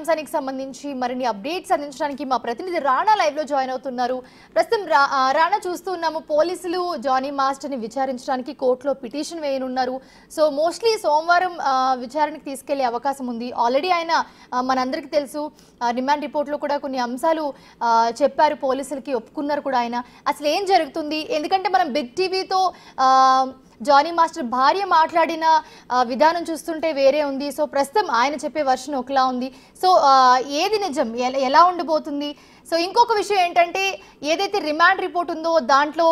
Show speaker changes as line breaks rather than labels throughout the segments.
అంశానికి సంబంధించి మరిన్ని అప్డేట్స్ అందించడానికి మా ప్రతినిధి రాణా లైవ్ లో జాయిన్ అవుతున్నారు. ప్రస్తుతం రాణా చూస్తున్నాము, పోలీసులు జానీ మాస్టర్ ని విచారించడానికి కోర్టులో పిటిషన్ వేయనున్నారు. సో మోస్ట్లీ సోమవారం విచారణకు తీసుకెళ్లే అవకాశం ఉంది. ఆల్రెడీ ఆయన మనందరికీ తెలుసు రిమాండ్ రిపోర్ట్ లో కూడా కొన్ని అంశాలు చెప్పారు, పోలీసులకి ఒప్పుకున్నారు కూడా ఆయన. అసలు ఏం జరుగుతుంది? ఎందుకంటే మనం బిగ్ టీవీతో జానీ మాస్టర్ భార్య మాట్లాడిన విధానం చూస్తుంటే వేరే ఉంది. సో ప్రస్తుతం ఆయన చెప్పే వర్షన్ ఒకలా ఉంది. సో ఏది నిజం, ఎలా ఉండబోతుంది? సో ఇంకొక విషయం ఏంటంటే, ఏదైతే రిమాండ్ రిపోర్ట్ ఉందో దాంట్లో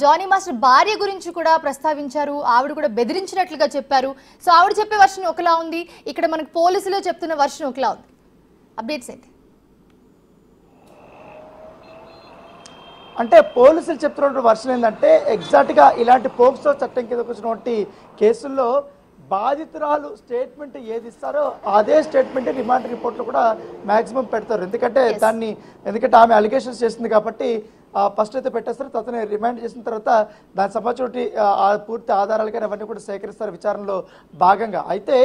జానీ మాస్టర్ భార్య గురించి కూడా ప్రస్తావించారు. ఆవిడ కూడా బెదిరించినట్లుగా చెప్పారు. సో ఆవిడ చెప్పే వర్షన్ ఒకలా ఉంది, ఇక్కడ మనకు పోలీసులు చెప్తున్న వర్షన్ ఒకలా ఉంది. అప్డేట్స్ ఏంటి?
అంటే పోలీసులు చెప్తున్నటువంటి వర్షన్ ఏంటంటే, ఎగ్జాక్ట్గా ఇలాంటి పోక్సో చట్టం కింద వచ్చినటువంటి కేసుల్లో బాధితురాలు స్టేట్మెంట్ ఏది ఇస్తారో అదే స్టేట్మెంట్ రిమాండ్ రిపోర్ట్లో కూడా మ్యాక్సిమం పెడతారు. ఎందుకంటే ఆమె అలిగేషన్స్ చేసింది కాబట్టి ఫస్ట్ అయితే పెట్టేస్తారు. తనని రిమాండ్ చేసిన తర్వాత దాని సంబంధించి పూర్తి ఆధారాలు కానీ అవన్నీ కూడా సేకరిస్తారు విచారణలో భాగంగా. అయితే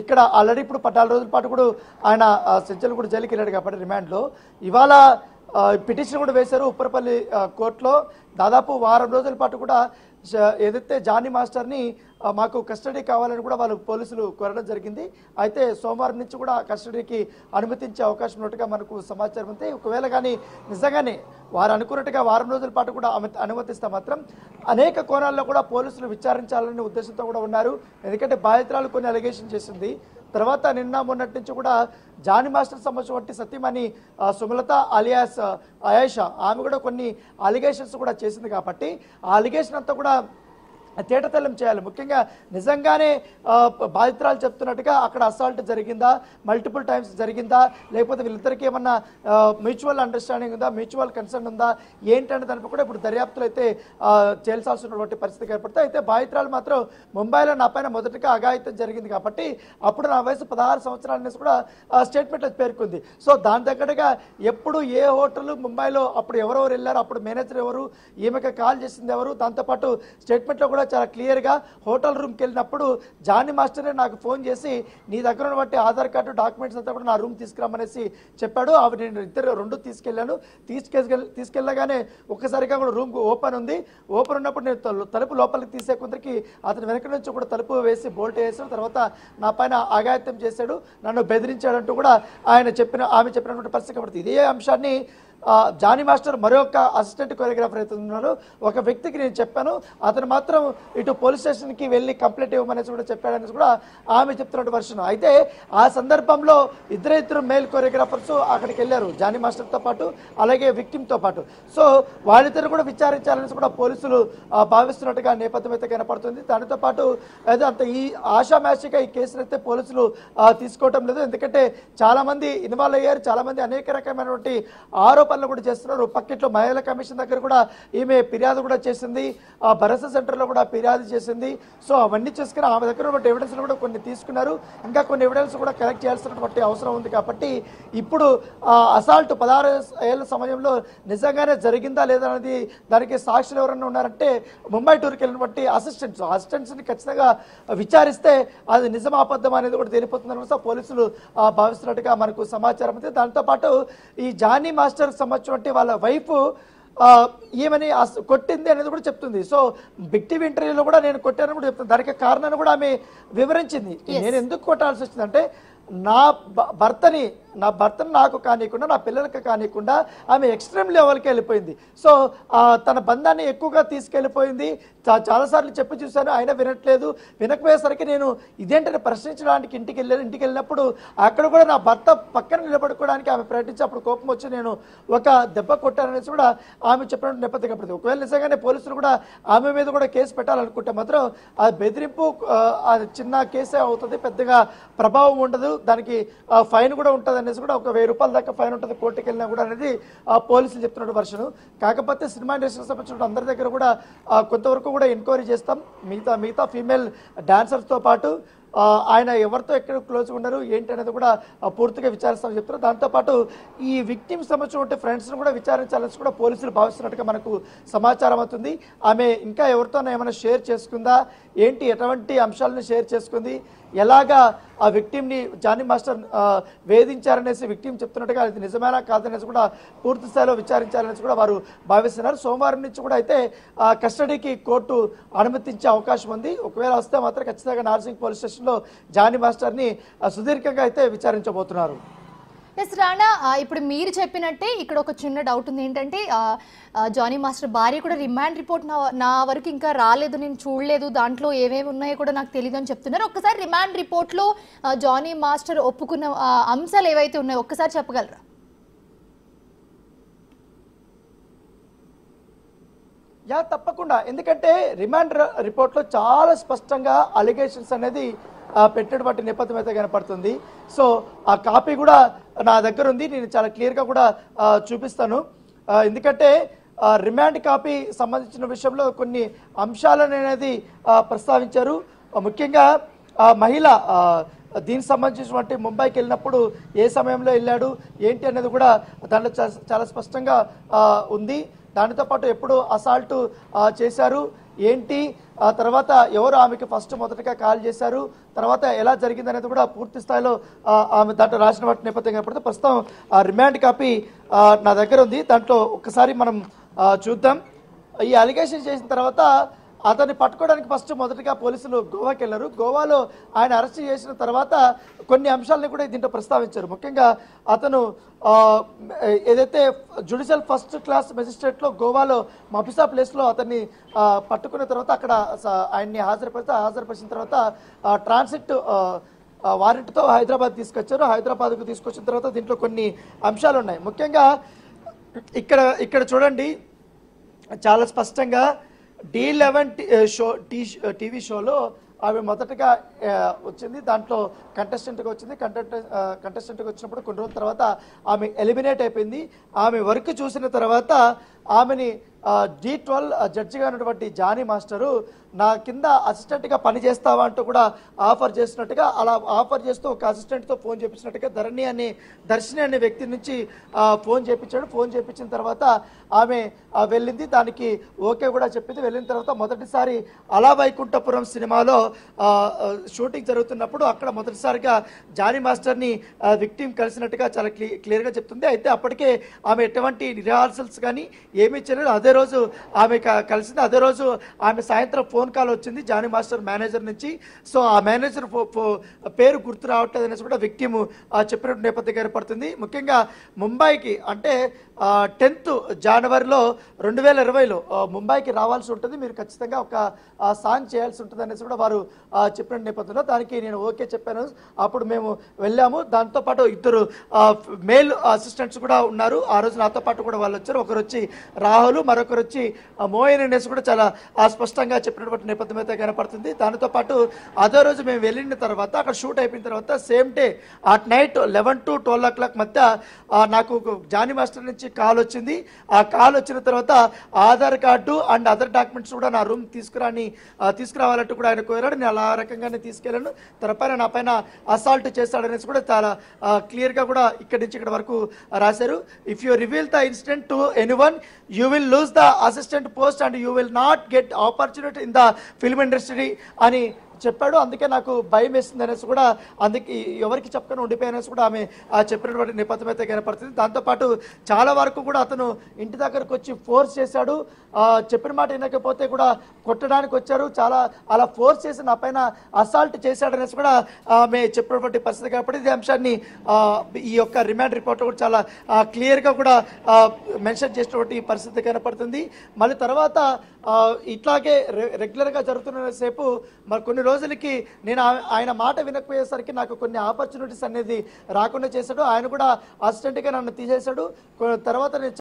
ఇక్కడ ఆల్రెడీ ఇప్పుడు 14 రోజుల పాటు కూడా ఆయన సెంచల్ కూడా జైలుకి వెళ్ళాడు కాబట్టి రిమాండ్లో ఇవాళ పిటిషన్ కూడా వేశారు ఉప్పరపల్లి కోర్టులో. దాదాపు వారం రోజుల పాటు కూడా ఏదైతే జానీ మాస్టర్ని మాకు కస్టడీ కావాలని కూడా వాళ్ళు పోలీసులు కోరడం జరిగింది. అయితే సోమవారం నుంచి కూడా కస్టడీకి అనుమతించే అవకాశం ఉన్నట్టుగా మనకు సమాచారం ఉంది. ఒకవేళ కానీ నిజంగానే వారు అనుకున్నట్టుగా వారం రోజుల పాటు కూడా అనుమతిస్తే మాత్రం అనేక కోణాల్లో కూడా పోలీసులు విచారించాలనే ఉద్దేశంతో కూడా ఉన్నారు. ఎందుకంటే బాధితురాలు కొన్ని అలిగేషన్ చేసింది. తర్వాత నిన్న మొన్నటి నుంచి కూడా జానీ మాస్టర్ సంబంధించిన సతీమణి సుమలత అలియాస్ అయేషా ఆమె కూడా కొన్ని అలిగేషన్స్ కూడా చేసింది కాబట్టి ఆ అలిగేషన్ అంతా కూడా తేటతెల్లం చేయాలి. ముఖ్యంగా నిజంగానే బాధితురాలు చెప్తున్నట్టుగా అక్కడ అసాల్ట్ జరిగిందా, మల్టిపుల్ టైమ్స్ జరిగిందా, లేకపోతే వీళ్ళిద్దరికి ఏమన్నా మ్యూచువల్ అండర్స్టాండింగ్ ఉందా, మ్యూచువల్ కన్సర్న్ ఉందా, ఏంటంటే దానిపై కూడా ఇప్పుడు దర్యాప్తులు అయితే చేయాల్సినటువంటి పరిస్థితి ఏర్పడుతుంది. అయితే బాధితురాలు మాత్రం ముంబైలో నా పైన మొదటిగా అఘాయిత్యం జరిగింది కాబట్టి అప్పుడు నా వయసు 16 సంవత్సరాల నుంచి కూడా స్టేట్మెంట్లో పేర్కొంది. సో దాని దగ్గరగా ఎప్పుడు ఏ హోటల్ ముంబైలో అప్పుడు ఎవరెవరు వెళ్ళారు, అప్పుడు మేనేజర్ ఎవరు, ఈమెకి కాల్ చేసింది ఎవరు, దాంతోపాటు స్టేట్మెంట్లో కూడా చాలా క్లియర్గా హోటల్ రూమ్కి వెళ్ళినప్పుడు జానీ మాస్టరే నాకు ఫోన్ చేసి నీ దగ్గర ఉన్నటువంటి ఆధార్ కార్డు డాక్యుమెంట్స్ అంతా కూడా నా రూమ్ తీసుకురామనేసి చెప్పాడు. అవి నేను రెండు తీసుకెళ్ళాను. తీసుకెళ్ళగానే ఒక్కసారిగా కూడా రూమ్ ఓపెన్ ఉంది. ఓపెన్ ఉన్నప్పుడు నేను తలుపు లోపలికి తీసే కొందరికి అతను వెనక నుంచి కూడా తలుపు వేసి బోల్ట్ వేసాడు. తర్వాత నా పైన అఘాయిత్యం చేశాడు, నన్ను బెదిరించాడంటూ కూడా ఆమె చెప్పినటువంటి పరిస్థితి కాబట్టి ఇదే అంశాన్ని జానీ మాస్టర్ మరొక అసిస్టెంట్ కొరియోగ్రాఫర్ అయితే ఉన్నారో ఒక వ్యక్తికి నేను చెప్పాను, అతను మాత్రం ఇటు పోలీస్ స్టేషన్కి వెళ్ళి కంప్లైంట్ ఇవ్వమనేసి కూడా చెప్పాడనేసి కూడా ఆమె చెప్తున్నట్టు వర్షన్. అయితే ఆ సందర్భంలో ఇద్దరు మేల్ కొరియోగ్రాఫర్స్ అక్కడికి వెళ్ళారు, జానీ మాస్టర్తో పాటు అలాగే విక్టిమ్తో పాటు. సో వాళ్ళిద్దరు కూడా విచారించాలని కూడా పోలీసులు భావిస్తున్నట్టుగా నేపథ్యం అయితే కనపడుతుంది. దానితో పాటు అంత ఈ ఆషామాషిగా ఈ కేసులు అయితే పోలీసులు తీసుకోవటం లేదు. ఎందుకంటే చాలా మంది ఇన్వాల్వ్ అయ్యారు, చాలా మంది అనేక రకమైనటువంటి ఆరోపణలు కూడా చేస్తున్నారు. పక్కిట్లో మహిళా కమిషన్ దగ్గర కూడా ఈమె ఫిర్యాదు కూడా చేసింది, భరోసా సెంటర్లో కూడా ఫిర్యాదు చేసింది. సో అవన్నీ చేసుకుని ఆమె దగ్గర ఉన్నటువంటి ఎవిడెన్స్ కూడా కొన్ని తీసుకున్నారు. ఇంకా కొన్ని ఎవిడెన్స్ కూడా కలెక్ట్ చేయాల్సినటువంటి అవసరం ఉంది కాబట్టి ఇప్పుడు అసాల్ట్ 16 ఏళ్ల సమయంలో నిజంగానే జరిగిందా లేదా అనేది దానికి సాక్షులు ఎవరన్నా ఉన్నారంటే ముంబై టూర్కి వెళ్ళినటువంటి అసిస్టెంట్స్ని ఖచ్చితంగా విచారిస్తే అది నిజం అబద్ధం అనేది కూడా తెలిపోతుందని పోలీసులు భావిస్తున్నట్టుగా మనకు సమాచారం ఉంది. దాంతోపాటు ఈ జానీ మాస్టర్ సంబంధించినటువంటి వాళ్ళ వైఫ్ ఏమని కొట్టింది అనేది కూడా చెప్తుంది. సో బిగ్ టీవీ ఇంటర్వ్యూలో కూడా నేను కొట్టానని కూడా చెప్తుంది. దానికి కారణాన్ని కూడా ఆమె వివరించింది. నేను ఎందుకు కొట్టాల్సి వచ్చిందంటే నా భర్తని నాకు కానియకుండా నా పిల్లలకి కానియకుండా ఆమె ఎక్స్ట్రీమ్ లెవెల్కి వెళ్ళిపోయింది. సో తన బంధాన్ని ఎక్కువగా తీసుకెళ్ళిపోయింది. చాలాసార్లు చెప్పి చూశాను, అయినా వినట్లేదు. వినకపోయేసరికి నేను ఇదేంటని ప్రశ్నించడానికి ఇంటికి వెళ్ళినప్పుడు అక్కడ కూడా నా భర్త పక్కన నిలబడుకోవడానికి ఆమె ప్రయత్నించి అప్పుడు కోపం వచ్చి నేను ఒక దెబ్బ కొట్టాననేసి కూడా ఆమె చెప్పినట్టు నేపథ్యం కనపడుతుంది. ఒకవేళ నిజంగానే పోలీసులు కూడా ఆమె మీద కూడా కేసు పెట్టాలనుకుంటే మాత్రం ఆ బెదిరింపు చిన్న కేసే అవుతుంది, పెద్దగా ప్రభావం ఉండదు, దానికి ఫైన్ కూడా ఉంటుంది అనేసి కూడా ఒక 1000 రూపాయల దాకా ఫైన్ ఉంటుంది కోర్టుకి వెళ్ళినా కూడా అనేది పోలీసులు చెప్తున్నట్టు వర్షను. కాకపోతే సినిమా ఇండస్ట్రీకి సంబంధించిన అందరి దగ్గర కూడా కొంతవరకు కూడా ఎంక్వైరీ చేస్తాం. మిగతా ఫీమేల్ డాన్సర్స్తో పాటు ఆయన ఎవరితో ఎక్కడ క్లోజ్గా ఉన్నారు ఏంటి అనేది కూడా పూర్తిగా విచారిస్తామని చెప్తున్నారు. దాంతోపాటు ఈ విక్టిమ్స్ సంబంధించిన ఫ్రెండ్స్ను కూడా విచారించాలని కూడా పోలీసులు భావిస్తున్నట్టుగా మనకు సమాచారం అవుతుంది. ఆమె ఇంకా ఎవరితోనైనా ఏమైనా షేర్ చేసుకుందా ఏంటి, ఎటువంటి అంశాలను షేర్ చేసుకుంది, ఎలాగా ఆ విక్టిమ్ని జానీ మాస్టర్ వేధించారనేసి విక్టిమ్ చెప్తున్నట్టుగా అది నిజమేనా కాదనేసి కూడా పూర్తి స్థాయిలో విచారించాలనేసి కూడా వారు భావిస్తున్నారు. సోమవారం నుంచి కూడా అయితే కస్టడీకి కోర్టు అనుమతించే అవకాశం ఉంది. ఒకవేళ వస్తే మాత్రం ఖచ్చితంగా నార్సింగ్ పోలీస్ స్టేషన్లో జానీ మాస్టర్ని సుదీర్ఘంగా అయితే విచారించబోతున్నారు.
ఎస్ రాణా, ఇప్పుడు మీరు చెప్పినట్టే ఇక్కడ ఒక చిన్న డౌట్ ఉంది. ఏంటంటే జానీ మాస్టర్ భార్య కూడా రిమాండ్ రిపోర్ట్ నా వరకు ఇంకా రాలేదు, నేను చూడలేదు, దాంట్లో ఏమేమి ఉన్నాయో కూడా నాకు తెలియదు అని చెప్తున్నారు. ఒక్కసారి రిమాండ్ రిపోర్ట్లో జానీ మాస్టర్ ఒప్పుకున్న అంశాలు ఏవైతే ఉన్నాయో ఒక్కసారి చెప్పగలరా?
తప్పకుండా. ఎందుకంటే రిమాండ్ రిపోర్ట్లో చాలా స్పష్టంగా అలిగేషన్స్ అనేది పెట్టినటువంటి నేపథ్యం అయితే కనపడుతుంది. సో ఆ కాపీ కూడా నా దగ్గర ఉంది, నేను చాలా క్లియర్గా కూడా చూపిస్తాను. ఎందుకంటే రిమాండ్ కాపీ సంబంధించిన విషయంలో కొన్ని అంశాలను అనేది ప్రస్తావించారు. ముఖ్యంగా మహిళ దీనికి సంబంధించినటువంటి ముంబైకి వెళ్ళినప్పుడు ఏ సమయంలో వెళ్ళాడు ఏంటి అనేది కూడా దాంట్లో చాలా స్పష్టంగా ఉంది. దానితో పాటు ఎప్పుడు అసాల్ట్ చేశారు ఏంటి, ఆ తర్వాత ఎవరు ఆమెకి ఫస్ట్ మొదటగా కాల్ చేశారు, తర్వాత ఎలా జరిగింది అనేది కూడా పూర్తి స్థాయిలో ఆమె దాంట్లో రాసిన వాటి నేపథ్యం కనపడుతుంది. ప్రస్తుతం రిమాండ్ కాపీ నా దగ్గర ఉంది, దాంట్లో ఒకసారి మనం చూద్దాం. ఈ అలిగేషన్ చేసిన తర్వాత అతన్ని పట్టుకోవడానికి ఫస్ట్ మొదటిగా పోలీసులు గోవాకి వెళ్ళారు. గోవాలో ఆయన అరెస్ట్ చేసిన తర్వాత కొన్ని అంశాలను కూడా దీంట్లో ప్రస్తావించారు. ముఖ్యంగా అతను ఏదైతే జ్యుడిషియల్ ఫస్ట్ క్లాస్ మెజిస్ట్రేట్లో గోవాలో మఫిసా ప్లేస్లో అతన్ని పట్టుకున్న తర్వాత అక్కడ ఆయన్ని హాజరుపరిచిన తర్వాత ట్రాన్సిట్ వారెంట్తో హైదరాబాద్ తీసుకొచ్చారు. హైదరాబాద్కు తీసుకొచ్చిన తర్వాత దీంట్లో కొన్ని అంశాలు ఉన్నాయి. ముఖ్యంగా ఇక్కడ చూడండి, చాలా స్పష్టంగా D11 టీవీ షోలో ఆమె మొదటగా వచ్చింది. దాంట్లో కంటెస్టెంట్గా వచ్చింది. కంటెస్టెంట్గా వచ్చినప్పుడు కొన్ని రోజుల తర్వాత ఆమె ఎలిమినేట్ అయిపోయింది. ఆమె వర్క్ చూసిన తర్వాత ఆమెని D12 జడ్జిగా ఉన్నటువంటి జానీ మాస్టరు నా కింద అసిస్టెంట్గా పని చేస్తావా అంటూ కూడా ఆఫర్ చేసినట్టుగా, అలా ఆఫర్ చేస్తూ ఒక అసిస్టెంట్తో ఫోన్ చేపించినట్టుగా దర్శిని అనే వ్యక్తి నుంచి ఫోన్ చేయించాడు. ఫోన్ చేయించిన తర్వాత ఆమె వెళ్ళింది, దానికి ఓకే కూడా చెప్పింది. వెళ్ళిన తర్వాత మొదటిసారి అలా వైకుంఠపురం సినిమాలో షూటింగ్ జరుగుతున్నప్పుడు అక్కడ మొదటిసారిగా జానీ మాస్టర్ని విక్టిమ్ కలిసినట్టుగా చాలా క్లియర్గా చెప్తుంది. అయితే అప్పటికే ఆమె ఎటువంటి రిహార్సల్స్ కానీ ఏమీ చేయలేదు. అదే రోజు ఆమె కలిసింది. అదే రోజు ఆమె సాయంత్రం ఫోన్ కాల్ వచ్చింది జానీ మాస్టర్ మేనేజర్ నుంచి. సో ఆ మేనేజర్ పేరు గుర్తు రావట్లేదు అనేసి కూడా విక్టిమ్ చెప్పినట్టు నేపథ్యం ఏర్పడుతుంది. ముఖ్యంగా ముంబైకి అంటే 10th జనవరిలో 2020లో ముంబైకి రావాల్సి ఉంటుంది, మీరు ఖచ్చితంగా ఒక సాంగ్ చేయాల్సి ఉంటుంది అనేసి కూడా వారు చెప్పిన నేపథ్యంలో దానికి నేను ఓకే చెప్పాను. అప్పుడు మేము వెళ్ళాము. దాంతోపాటు ఇద్దరు మేల్ అసిస్టెంట్స్ కూడా ఉన్నారు. ఆ రోజు నాతో పాటు కూడా వాళ్ళు వచ్చారు. ఒకరు వచ్చి రాహుల్, మరొకరు వచ్చి మోయిన్ అనేసి కూడా చాలా స్పష్టంగా చెప్పినటువంటి నేపథ్యం అయితే కనపడుతుంది. దానితో పాటు అదే రోజు మేము వెళ్ళిన తర్వాత అక్కడ షూట్ అయిపోయిన తర్వాత same day at night 11 to 12 o'clock మధ్య నాకు జానీ మాస్టర్ నుంచి కాల్ వచ్చింది. ఆ కాల్ వచ్చిన తర్వాత Aadhaar card and other documents కూడా నా రూమ్ తీసుకురావాలంటూ కూడా ఆయన కోరాడు. నేను అలా రకంగానే తీసుకెళ్ళాను. తనపైన నా పైన అసాల్ట్ చేస్తాడనేసి కూడా చాలా క్లియర్గా కూడా ఇక్కడి నుంచి ఇక్కడ వరకు రాశారు. If you reveal the incident to anyone you will lose the assistant post and you will not get opportunity in the film industry అని చెప్పాడు. అందుకే నాకు భయం వేస్తుంది అనేసి కూడా, అందుకే ఎవరికి చెప్పకుండా ఉండిపోయానేసి కూడా ఆమె చెప్పినటువంటి నేపథ్యం అయితే కనపడుతుంది. దాంతోపాటు చాలా వరకు కూడా అతను ఇంటి దగ్గరకు వచ్చి ఫోర్స్ చేశాడు. చెప్పిన మాట వినకపోతే కూడా కొట్టడానికి వచ్చారు. చాలా అలా ఫోర్స్ చేసి నా పైన అసాల్ట్ చేశాడనేసి కూడా ఆమె చెప్పినటువంటి పరిస్థితి కాబట్టి ఈ అంశాన్ని ఈ యొక్క రిమాండ్ రిపోర్ట్ కూడా చాలా క్లియర్గా కూడా మెన్షన్ చేసినటువంటి పరిస్థితి కనపడుతుంది. మళ్ళీ తర్వాత ఇట్లాగే రెగ్యులర్గా జరుగుతున్న సేపు మరి కొన్ని రోజులకి నేను ఆయన మాట వినకపోయేసరికి నాకు కొన్ని ఆపర్చునిటీస్ అనేది రాకుండా చేశాడు. ఆయన కూడా అసిస్టెంట్గా నన్ను తీసేశాడు. తర్వాత నేను